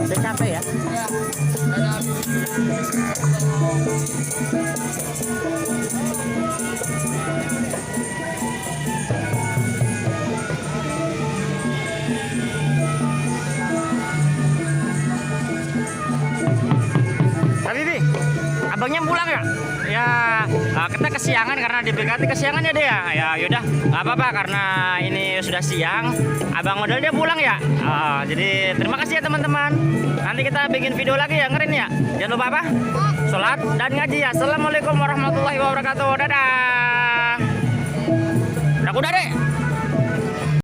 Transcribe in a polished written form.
Udah capek ya? Habibi, abangnya pulang ya? Ya, kita kesiangan karena di BKT kesiangan ya deh ya. Ya yaudah, nggak apa-apa karena ini sudah siang. Abang modal dia pulang ya. Jadi terima kasih ya teman-teman. Nanti kita bikin video lagi ya, ngeren ya. Jangan lupa apa? Sholat dan ngaji ya. Assalamualaikum warahmatullahi wabarakatuh. Dadah. Udah deh.